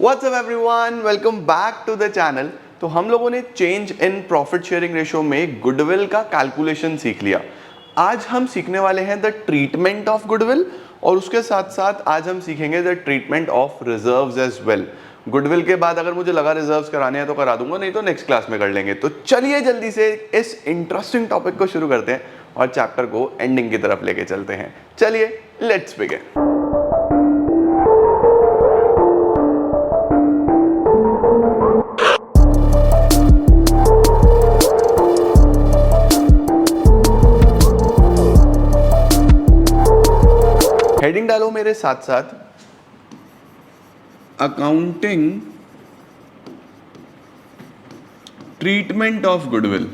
WhatsApp everyone, welcome back to the channel. तो हम लोगों ने change in profit sharing ratio में गुडविल का कैलकुलेशन सीख लिया। आज हम सीखने वाले हैं द ट्रीटमेंट ऑफ गुडविल और उसके साथ साथ आज हम सीखेंगे the treatment of reserves as well. Goodwill के बाद अगर मुझे लगा रिजर्व्स कराने हैं तो करा दूंगा, नहीं तो नेक्स्ट क्लास में कर लेंगे। तो चलिए जल्दी से इस इंटरेस्टिंग टॉपिक को शुरू करते हैं और चैप्टर को एंडिंग की तरफ लेके चलते हैं। चलिए लेट्स बिगिन। हेडिंग डालो मेरे साथ साथ, अकाउंटिंग ट्रीटमेंट ऑफ गुडविल।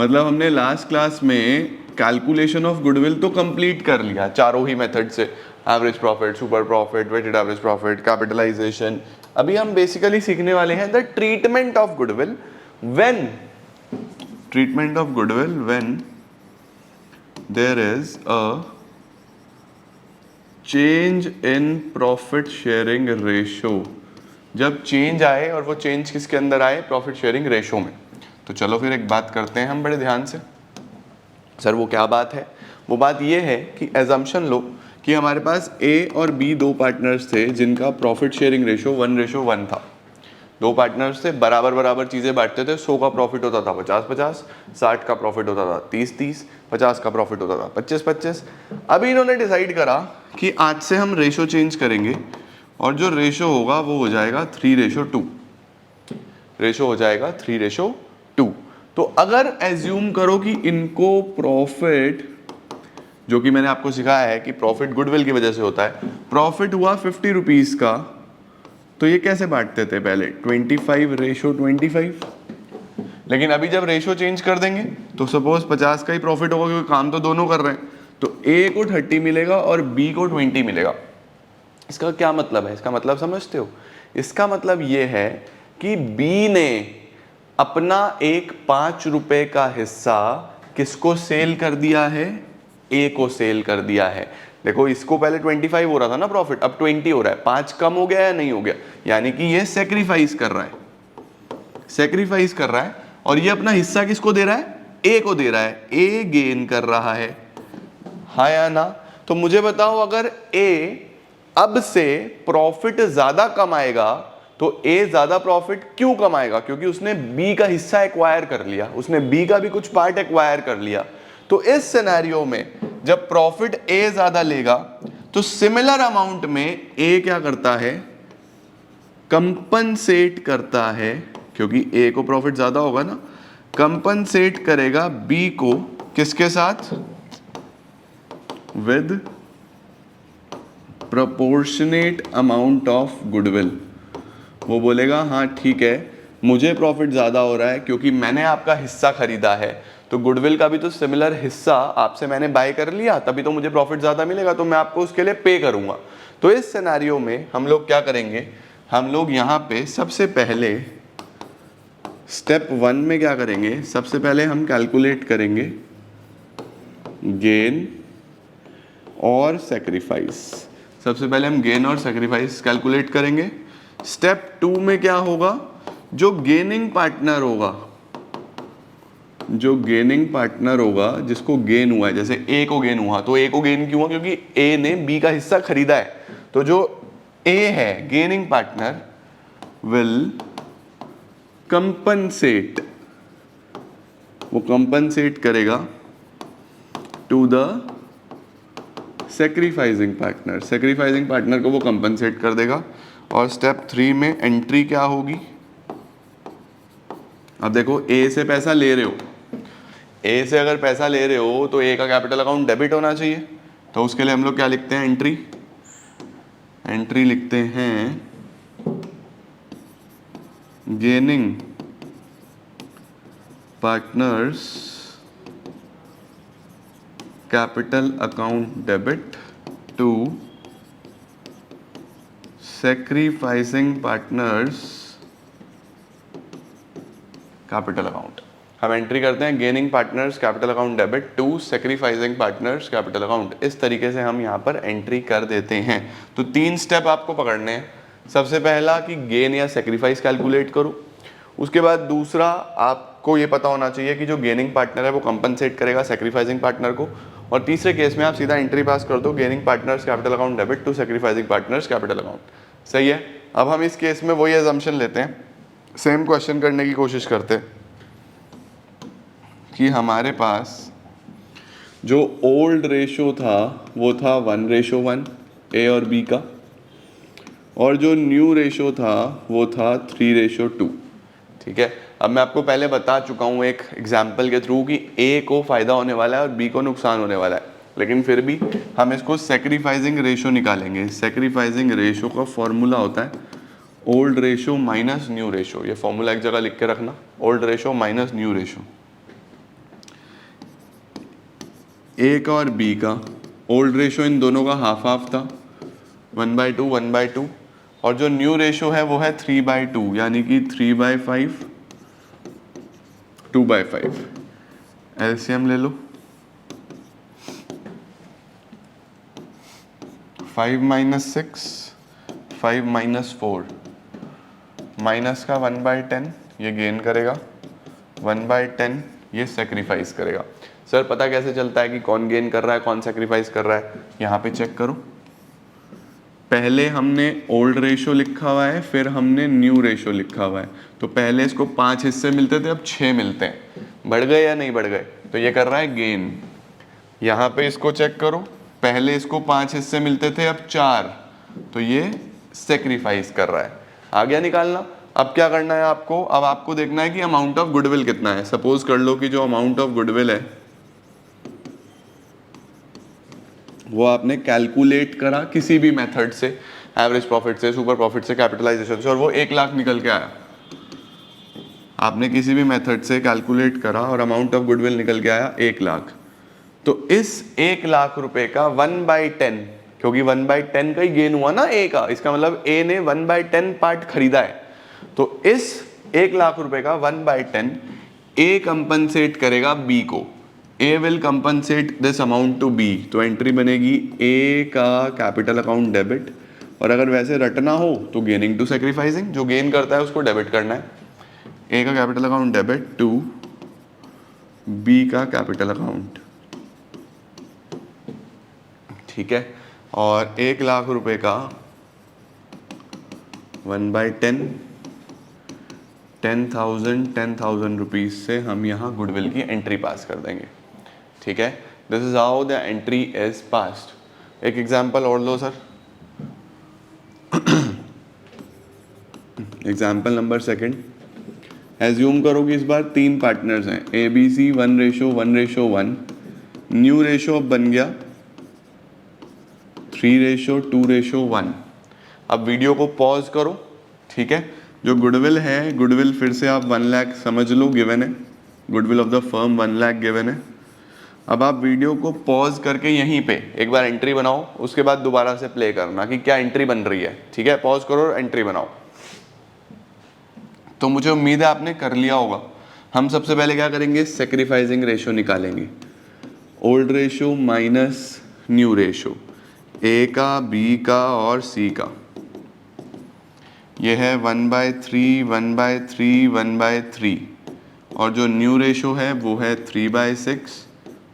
मतलब हमने लास्ट क्लास में कैलकुलेशन ऑफ गुडविल तो कंप्लीट कर लिया चारों ही मेथड से, average profit, super profit, weighted average profit, capitalisation. अभी हम बेसिकली सीखने वाले हैं the treatment of goodwill when there is a change in profit sharing ratio. जब चेंज आए और वो चेंज किसके अंदर आए? प्रॉफिट शेयरिंग रेशो में। तो चलो फिर एक बात करते हैं हम बड़े ध्यान से। सर वो क्या बात है? वो बात ये है कि एजम्पशन लो कि हमारे पास ए और बी दो पार्टनर्स थे जिनका प्रॉफिट शेयरिंग रेशो 1:1 था। दो पार्टनर्स थे, बराबर बराबर चीज़ें बांटते थे। 100 का प्रॉफिट होता था 50-50, 60 का प्रॉफिट होता था 30-30, 50 का प्रॉफिट होता था 25-25। अभी इन्होंने डिसाइड करा कि आज से हम रेशो चेंज करेंगे और जो रेशो होगा वो हो जाएगा 3:2। रेशो हो जाएगा 3:2। तो अगर एज्यूम करो कि इनको प्रॉफिट, जो कि मैंने आपको सिखाया है कि प्रॉफिट गुडविल की वजह से होता है, प्रॉफिट हुआ 50 रुपीज़ का, तो ये कैसे बांटते थे पहले? 25:25। लेकिन अभी जब रेशो चेंज कर देंगे तो सपोज 50 का ही प्रॉफिट होगा क्योंकि काम तो दोनों कर रहे हैं, तो ए को 30 मिलेगा और बी को 20 मिलेगा। इसका क्या मतलब है? इसका मतलब समझते हो? इसका मतलब ये है कि बी ने अपना एक 5 रुपए का हिस्सा किसको सेल कर दिया है? ए को सेल कर दिया है। देखो इसको पहले 25 हो रहा था ना प्रॉफिट, अब 20 हो रहा है। 5 कम हो गया या नहीं हो गया? यानी कि ये सेक्रीफाइस कर रहा है, सेक्रीफाइस कर रहा है। और ये अपना हिस्सा किसको दे रहा है? ए को दे रहा है। ए गेन कर रहा है, हाँ या ना? तो मुझे बताओ, अगर ए अब से प्रॉफिट ज्यादा कमाएगा तो ए ज्यादा प्रॉफिट क्यों कमाएगा? क्योंकि उसने बी का हिस्सा एक्वायर कर लिया, उसने बी का भी कुछ पार्ट एक्वायर कर लिया। तो इस सिनेरियो में जब प्रॉफिट ए ज्यादा लेगा तो सिमिलर अमाउंट में ए क्या करता है? कंपनसेट करता है, क्योंकि ए को प्रॉफिट ज्यादा होगा ना, कंपनसेट करेगा बी को किसके साथ? With proportionate amount of goodwill. वो बोलेगा हाँ ठीक है, मुझे प्रॉफिट ज्यादा हो रहा है क्योंकि मैंने आपका हिस्सा खरीदा है, तो गुडविल का भी तो सिमिलर हिस्सा आपसे मैंने बाय कर लिया, तभी तो मुझे प्रॉफिट ज्यादा मिलेगा, तो मैं आपको उसके लिए पे करूंगा। तो इस सिनेरियो में हम लोग क्या करेंगे? हम लोग यहाँ पे सबसे पहले स्टेप 1 में क्या करेंगे? सबसे पहले हम कैलकुलेट करेंगे गेन और सेक्रीफाइस। सबसे पहले हम गेन और सेक्रीफाइस कैलकुलेट करेंगे। स्टेप 2 में क्या होगा? जो गेनिंग पार्टनर होगा, जो गेनिंग पार्टनर होगा, जिसको गेन हुआ है, जैसे ए को गेन हुआ, तो ए को गेन क्यों हुआ? क्योंकि ए ने बी का हिस्सा खरीदा है। तो जो ए है गेनिंग पार्टनर विल कंपनसेट, वो कंपनसेट करेगा to the sacrificing partner. Sacrificing partner को वो कंपनसेट कर देगा। और स्टेप 3 में एंट्री क्या होगी? अब देखो ए से पैसा ले रहे हो, ए से अगर पैसा ले रहे हो तो ए का कैपिटल अकाउंट डेबिट होना चाहिए। तो उसके लिए हम लोग क्या लिखते हैं? एंट्री लिखते हैं gaining partners capital account debit to sacrificing partners capital account. हम एंट्री करते हैं gaining partners capital account debit to sacrificing partners capital account. इस तरीके से हम यहाँ पर एंट्री कर देते हैं। तो 3 स्टेप आपको पकड़ने हैं। सबसे पहला कि गेन या सेक्रीफाइस कैलकुलेट करो, उसके बाद दूसरा आपको ये पता होना चाहिए कि जो गेनिंग पार्टनर है वो कंपनसेट करेगा सेक्रीफाइसिंग पार्टनर को, और तीसरे केस में आप सीधा एंट्री पास कर दो gaining partners capital account debit to sacrificing partners capital account. सही है। अब हम इस केस में वही अजम्पशन लेते हैं, सेम क्वेश्चन करने की कोशिश करते हैं कि हमारे पास जो ओल्ड रेशो था वो था 1:1 ए और बी का, और जो न्यू रेशो था वो था 3:2। ठीक है। अब मैं आपको पहले बता चुका हूँ एक एग्जाम्पल के थ्रू कि ए को फ़ायदा होने वाला है और बी को नुकसान होने वाला है, लेकिन फिर भी हम इसको सेक्रीफाइसिंग रेशो निकालेंगे। सेक्रीफाइसिंग रेशो का फॉर्मूला होता है old ratio minus new ratio. ये फॉर्मूला एक जगह लिख के रखना, old ratio minus new ratio. A का और बी का ओल्ड रेशो इन दोनों का हाफ हाफ था, 1/2 1/2, और जो न्यू रेशो है वो है 3/2, यानी कि 3/5 2/5। एलसीएम ले लो, 5 - 6 5 - 4, माइनस का 1/10 ये गेन करेगा, 1/10 ये सेक्रीफाइस करेगा। सर पता कैसे चलता है कि कौन गेन कर रहा है कौन सेक्रीफाइस कर रहा है? यहाँ पे चेक करो, पहले हमने ओल्ड रेशो लिखा हुआ है, फिर हमने न्यू रेशो लिखा हुआ है। तो पहले इसको 5 हिस्से मिलते थे, अब 6 मिलते हैं। बढ़ गए या नहीं बढ़ गए? तो ये कर रहा है गेन। यहाँ पे इसको चेक करो, पहले इसको 5 हिस्से मिलते थे, अब 4, तो ये सेक्रीफाइस कर रहा है। आ गया निकालना? अब क्या करना है आपको? अब आपको देखना है कि अमाउंट ऑफ गुडविल कितना है। सपोज कर लो कि जो अमाउंट ऑफ गुडविल है वो आपने कैलकुलेट करा किसी भी मेथड से, एवरेज प्रॉफिट से, सुपर प्रॉफिट से, कैपिटलाइजेशन से, और वो 1 लाख निकल के आया। आपने किसी भी मेथड से कैलकुलेट करा और अमाउंट ऑफ गुडविल निकल के आया 1 लाख। तो इस 1 लाख रुपए का 1/10, क्योंकि 1/10 का ही गेन हुआ ना ए का, इसका मतलब ए ने 1/10 पार्ट खरीदा है। तो इस 1 लाख रुपए का 1/10 ए कंपनसेट करेगा बी को। A will compensate this amount to B. तो एंट्री बनेगी ए का कैपिटल अकाउंट डेबिट, और अगर वैसे रटना हो तो गेनिंग टू सेक्रीफाइसिंग, जो गेन करता है उसको डेबिट करना है। ए का capital account debit to B का कैपिटल अकाउंट। ठीक है। और 1 लाख रुपए का 1/10 10,000 रुपीज से हम यहाँ गुडविल की एंट्री पास कर देंगे। ठीक है। This is how the entry is passed. एक एग्जाम्पल और लो सर। Example number 2। एज्यूम करो कि इस बार 3 पार्टनर्स हैं, A B C, 1:1:1। New ratio अब बन गया 3:2:1। अब वीडियो को पॉज करो। ठीक है। जो गुडविल है, गुडविल फिर से आप 1 लाख समझ लो गिवन है, goodwill of the firm 1 lakh given है। अब आप वीडियो को पॉज करके यहीं पे एक बार एंट्री बनाओ, उसके बाद दोबारा से प्ले करना कि क्या एंट्री बन रही है। ठीक है। पॉज करो और एंट्री बनाओ। तो मुझे उम्मीद है आपने कर लिया होगा। हम सबसे पहले क्या करेंगे? सेक्रीफाइसिंग रेशो निकालेंगे, old ratio minus new ratio, A का, बी का और सी का। ये है 1/3 1/3 1/3, और जो न्यू रेशो है वो है 3/6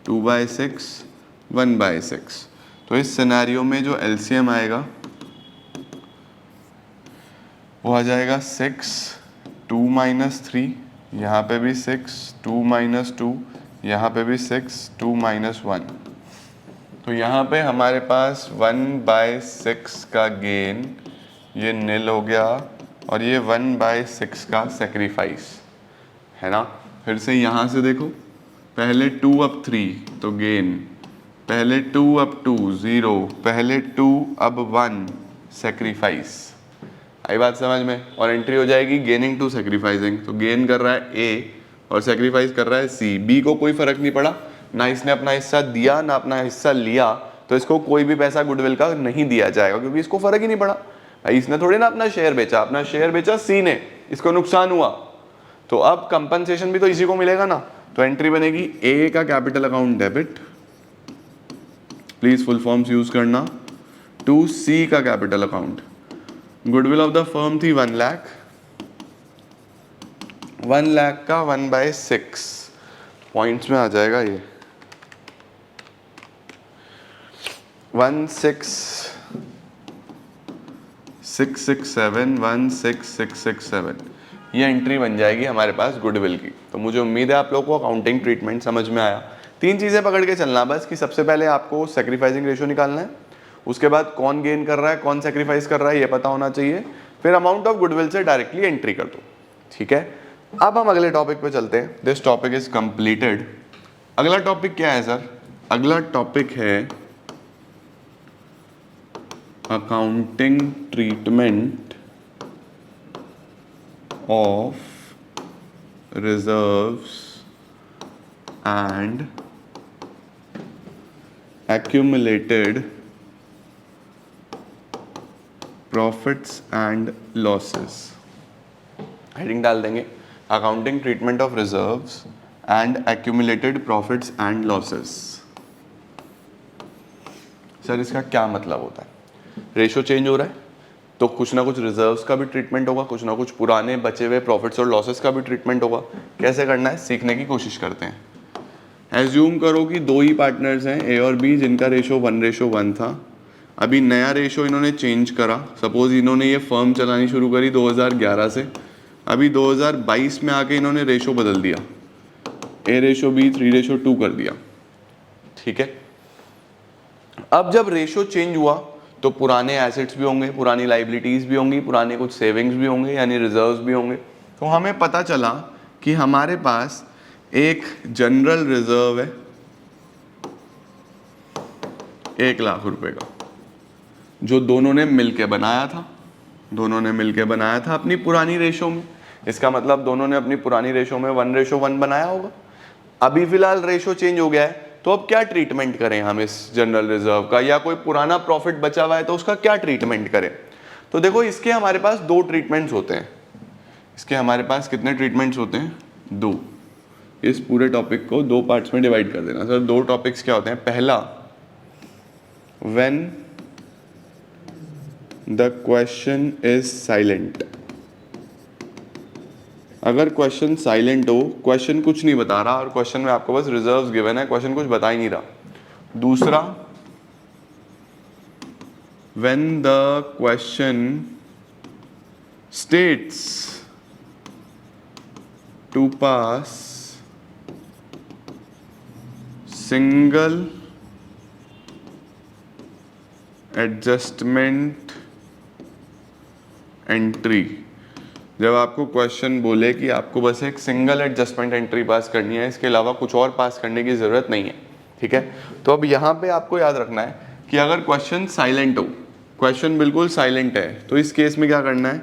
2/6 1/6। तो इस सिनेरियो में जो एलसीएम आएगा वो आ जाएगा 6 2 - 3, यहाँ पे भी 6 2 - 2, यहाँ पे भी 6 2 - 1। तो यहाँ पे हमारे पास 1/6 का गेन ये नील हो गया, और ये 1/6 का सेक्रीफाइस है ना। फिर से यहाँ से देखो, पहले 2 अब 3 तो गेन, पहले 2 अब 2 0, पहले 2 अब 1 सेक्रीफाइस। आई बात समझ में? और एंट्री हो जाएगी गेनिंग टू सेक्रीफाइसिंग। तो गेन कर रहा है ए और सेक्रीफाइस कर रहा है सी। बी को कोई फर्क नहीं पड़ा, ना इसने अपना हिस्सा दिया ना अपना हिस्सा लिया, तो इसको कोई भी पैसा गुडविल का नहीं दिया जाएगा, क्योंकि इसको फर्क ही नहीं पड़ा। भाई इसने थोड़ी ना अपना शेयर बेचा, अपना शेयर बेचा सी ने, इसको नुकसान हुआ, तो अब कंपनसेशन भी तो इसी को मिलेगा ना। तो एंट्री बनेगी ए का capital account debit, please full forms use करना, टू सी का capital account. Goodwill of the firm थी 1 लाख, 1 लाख का 1/6 पॉइंट्स में आ जाएगा ये 16667 ये एंट्री बन जाएगी हमारे पास गुडविल की। तो मुझे उम्मीद है आप लोगों को अकाउंटिंग ट्रीटमेंट समझ में आया। 3 चीज़ें पकड़ के चलना बस कि सबसे पहले आपको सैक्रिफाइसिंग रेशो निकालना है, उसके बाद कौन गेन कर रहा है कौन सैक्रिफाइस कर रहा है ये पता होना चाहिए, फिर अमाउंट ऑफ गुडविल से डायरेक्टली एंट्री कर दो। ठीक है, अब हम अगले टॉपिक पे चलते हैं। This topic is completed. अगला टॉपिक क्या है सर? अगला टॉपिक है accounting treatment of reserves and accumulated profits and losses. Heading डाल देंगे accounting treatment of reserves and accumulated profits and losses. Sir इसका क्या मतलब होता है? रेशो चेंज हो रहा है तो कुछ ना कुछ रिजर्व्स का भी ट्रीटमेंट होगा, कुछ ना कुछ पुराने बचे हुए प्रॉफिट्स और लॉसेस का भी ट्रीटमेंट होगा। कैसे करना है सीखने की कोशिश करते हैं। एज्यूम करो कि 2 ही पार्टनर्स हैं ए और बी जिनका रेशो 1:1 था। अभी नया रेशो इन्होंने चेंज करा। सपोज इन्होंने ये फर्म चलानी शुरू करी 2011 से, अभी 2022 में आके इन्होंने रेशो बदल दिया, A/B 3:2 कर दिया। ठीक है, अब जब रेशो चेंज हुआ तो पुराने एसेट्स भी होंगे, पुरानी लाइबिलिटीज भी होंगी, पुराने कुछ सेविंग्स भी होंगे यानी रिजर्व्स भी होंगे। तो हमें पता चला कि हमारे पास एक जनरल रिजर्व है 1 लाख रुपए का, जो दोनों ने मिलके बनाया था, अपनी पुरानी रेशो में। इसका मतलब दोनों ने अपनी पुरानी रेशो में 1:1 बनाया होगा। अभी फिलहाल रेशो चेंज हो गया है तो अब क्या ट्रीटमेंट करें हम इस जनरल रिजर्व का, या कोई पुराना प्रॉफिट बचा हुआ है तो उसका क्या ट्रीटमेंट करें? तो देखो इसके हमारे पास 2 ट्रीटमेंट्स होते हैं। इसके हमारे पास कितने ट्रीटमेंट्स होते हैं? 2। इस पूरे टॉपिक को 2 पार्ट्स में डिवाइड कर देना सर। 2 टॉपिक्स क्या होते हैं? पहला, when the question is silent. अगर क्वेश्चन साइलेंट हो, क्वेश्चन कुछ नहीं बता रहा और क्वेश्चन में आपको बस रिजर्व्स गिवन है, क्वेश्चन कुछ बता ही नहीं रहा। दूसरा, when the question states to pass single adjustment entry. जब आपको क्वेश्चन बोले कि आपको बस एक सिंगल एडजस्टमेंट एंट्री पास करनी है, इसके अलावा कुछ और पास करने की ज़रूरत नहीं है। ठीक है, तो अब यहाँ पे आपको याद रखना है कि अगर क्वेश्चन साइलेंट हो, क्वेश्चन बिल्कुल साइलेंट है, तो इस केस में क्या करना है?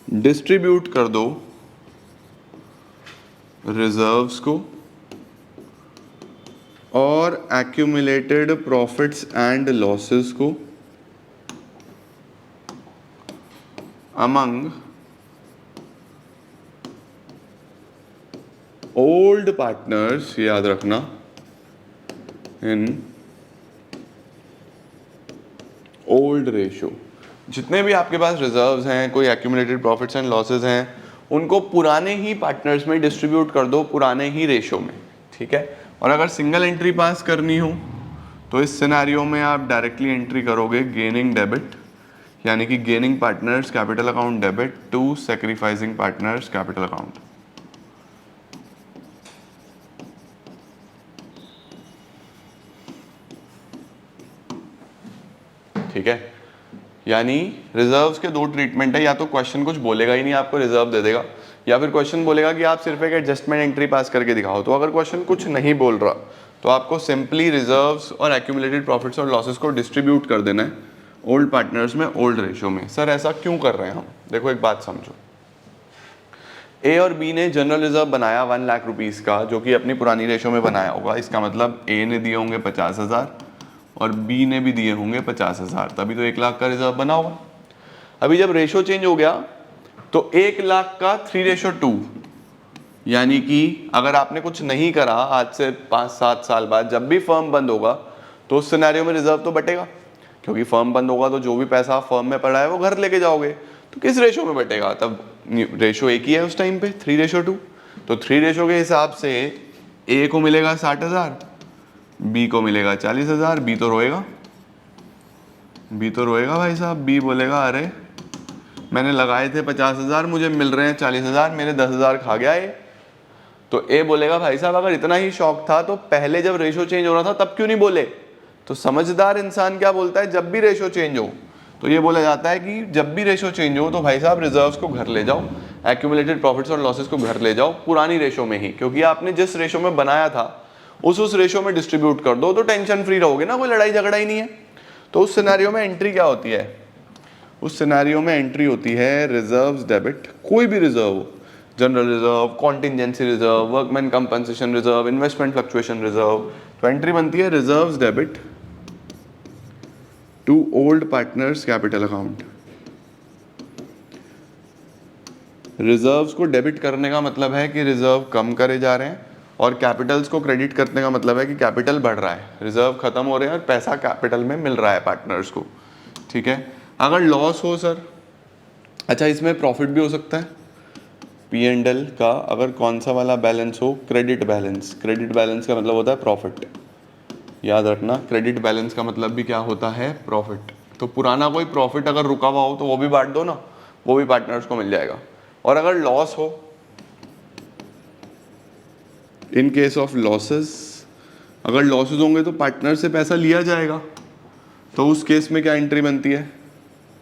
डिस्ट्रीब्यूट कर दो रिजर्व्स को और एक्यूमुलेटेड प्रॉफिट्स एंड लॉसेस को among old partners, याद रखना, in old ratio। जितने भी आपके पास रिजर्व्स हैं, कोई एक्यूमुलेटेड प्रॉफिट्स एंड लॉसेस हैं, उनको पुराने ही पार्टनर्स में डिस्ट्रीब्यूट कर दो, पुराने ही रेशो में। ठीक है, और अगर सिंगल एंट्री पास करनी हो तो इस सिनेरियो में आप डायरेक्टली एंट्री करोगे गेनिंग डेबिट, यानी कि gaining partners capital account debit to sacrificing partners capital account. ठीक है, यानी रिजर्व्स के 2 ट्रीटमेंट है। या तो क्वेश्चन कुछ बोलेगा ही नहीं, आपको रिजर्व दे देगा, या फिर क्वेश्चन बोलेगा कि आप सिर्फ एक एडजस्टमेंट एंट्री पास करके दिखाओ। तो अगर क्वेश्चन कुछ नहीं बोल रहा तो आपको सिंपली रिजर्व्स और एक्यूमुलेटेड प्रॉफिट्स और लॉसेस को डिस्ट्रीब्यूट कर देना है ओल्ड पार्टनर्स में ओल्ड रेशो में। सर ऐसा क्यों कर रहे हैं हम? देखो एक बात समझो, ए और बी ने जनरल रिजर्व बनाया 1 लाख रुपीस का, जो कि अपनी पुरानी रेशो में बनाया होगा। इसका मतलब ए ने दिए होंगे 50,000 और बी ने भी दिए होंगे 50,000, तभी तो 1 लाख का रिजर्व बना होगा। अभी जब रेशो चेंज हो गया तो 1 लाख का 3:2, यानी कि अगर आपने कुछ नहीं करा आज से 5-7 साल बाद, जब भी फर्म बंद होगा तो उस सिनेरियो में रिजर्व तो बटेगा, क्योंकि फर्म बंद होगा तो जो भी पैसा फर्म में पड़ा है वो घर लेके जाओगे। तो किस रेशो में बटेगा? तब रेशो एक ही है उस टाइम पे, 3:2। तो 3 के हिसाब से ए को मिलेगा 60,000, बी को मिलेगा 40,000। बी तो रोएगा भाई साहब। बी बोलेगा अरे मैंने लगाए थे 50,000, मुझे मिल रहे हैं 40,000, मेरे 10,000 खा गया ये। तो ए बोलेगा भाई साहब अगर इतना ही शौक था तो पहले जब रेशो चेंज हो रहा था तब क्यों नहीं बोले? तो समझदार इंसान क्या बोलता है? जब भी रेशो चेंज हो तो ये बोला जाता है कि जब भी रेशो चेंज हो तो भाई साहब रिजर्व्स को घर ले जाओ, एक्यूमुलेटेड प्रॉफिट्स और लॉसेस को घर ले जाओ पुरानी रेशो में ही, क्योंकि आपने जिस रेशो में बनाया था उस रेशो में डिस्ट्रीब्यूट कर दो तो टेंशन फ्री रहोगे ना, कोई लड़ाई झगड़ा ही नहीं है। तो उस सिनेरियो में एंट्री क्या होती है? उस सिनेरियो में एंट्री होती है रिजर्व्स डेबिट, कोई भी रिजर्व हो, general reserve, contingency reserve, workman compensation reserve, investment fluctuation reserve. तो एंट्री बनती है reserves debit to old partners capital account. Reserves को डेबिट करने का मतलब है कि रिजर्व कम करे जा रहे हैं, और कैपिटल्स को क्रेडिट करने का मतलब है कि कैपिटल बढ़ रहा है, रिजर्व खत्म हो रहे हैं और पैसा कैपिटल में मिल रहा है पार्टनर्स को। ठीक है। अगर लॉस हो सर, अच्छा इसमें प्रॉफिट भी हो सकता है। P&L का अगर कौन सा वाला बैलेंस हो? Credit balance. क्रेडिट बैलेंस का मतलब होता है प्रॉफिट, याद रखना। क्रेडिट बैलेंस का मतलब भी क्या होता है? प्रॉफिट। तो पुराना कोई प्रॉफिट अगर रुका हुआ हो तो वो भी बांट दो ना, वो भी पार्टनर्स को मिल जाएगा। और अगर लॉस हो, इन केस ऑफ लॉसेस, अगर लॉसेस होंगे तो पार्टनर से पैसा लिया जाएगा, तो उस केस में क्या एंट्री बनती है?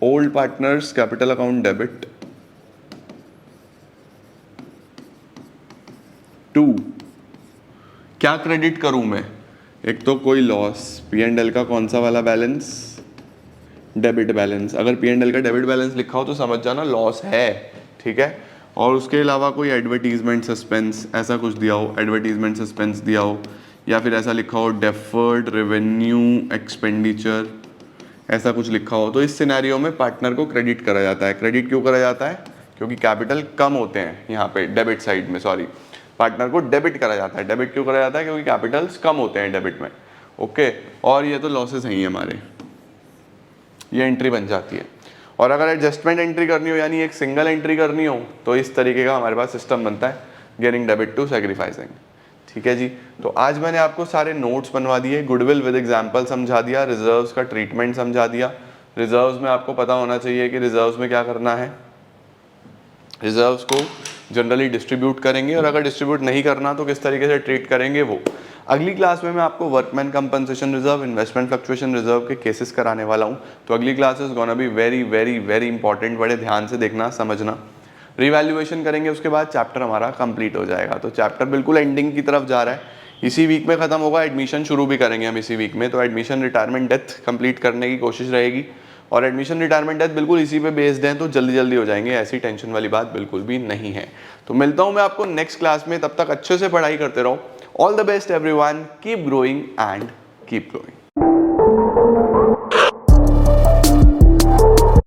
Old partners capital account debit to, क्या क्रेडिट करूं मैं? एक तो कोई लॉस, P&L का कौन सा वाला बैलेंस? Debit balance. अगर P&L का डेबिट बैलेंस लिखा हो तो समझ जाना लॉस है, ठीक है। और उसके अलावा कोई एडवर्टीजमेंट सस्पेंस ऐसा कुछ दिया हो, एडवर्टीजमेंट सस्पेंस दिया हो, या फिर ऐसा लिखा हो डेफर्ड रेवेन्यू एक्सपेंडिचर, ऐसा कुछ लिखा हो, तो इस सिनेरियो में पार्टनर को क्रेडिट करा जाता है। क्रेडिट क्यों करा जाता है? क्योंकि कैपिटल कम होते हैं यहाँ पे डेबिट साइड में, सॉरी, पार्टनर को डेबिट करा जाता है। डेबिट क्यों करा जाता है? क्योंकि कैपिटल्स कम होते हैं डेबिट में। ओके। और ये तो लॉसेस हैं ही हमारे, ये एंट्री बन जाती है। और अगर एडजस्टमेंट एंट्री करनी हो, यानी एक सिंगल एंट्री करनी हो, तो इस तरीके का हमारे पास सिस्टम बनता है, गिविंग डेबिट टू सैक्रिफाइसिंग। ठीक है जी। तो आज मैंने आपको सारे नोट्स बनवा दिए, गुडविल विद एग्जाम्पल समझा दिया, रिजर्व्स का ट्रीटमेंट समझा दिया। रिजर्व्स में आपको पता होना चाहिए कि रिजर्व्स में क्या करना है। रिजर्व्स को जनरली डिस्ट्रीब्यूट करेंगे, और अगर डिस्ट्रीब्यूट नहीं करना तो किस तरीके से ट्रीट करेंगे वो। अगली क्लास में मैं आपको workman compensation reserve, investment fluctuation reserve के केसेस कराने वाला हूँ। तो अगली class is gonna be very very very important, बड़े ध्यान से देखना, समझना। रिवैल्यूएशन करेंगे, उसके बाद चैप्टर हमारा कंप्लीट हो जाएगा। तो चैप्टर बिल्कुल एंडिंग की तरफ जा रहा है, इसी वीक में खत्म होगा। एडमिशन शुरू भी करेंगे हम इसी वीक में। तो एडमिशन रिटायरमेंट डेथ कंप्लीट करने की कोशिश रहेगी, और एडमिशन रिटायरमेंट डेथ बिल्कुल इसी पे बेस्ड हैं, तो जल्दी जल्दी हो जाएंगे, ऐसी टेंशन वाली बात बिल्कुल भी नहीं है। तो मिलता हूँ मैं आपको नेक्स्ट क्लास में, तब तक अच्छे से पढ़ाई करते रहो। All the best everyone, keep growing and keep growing.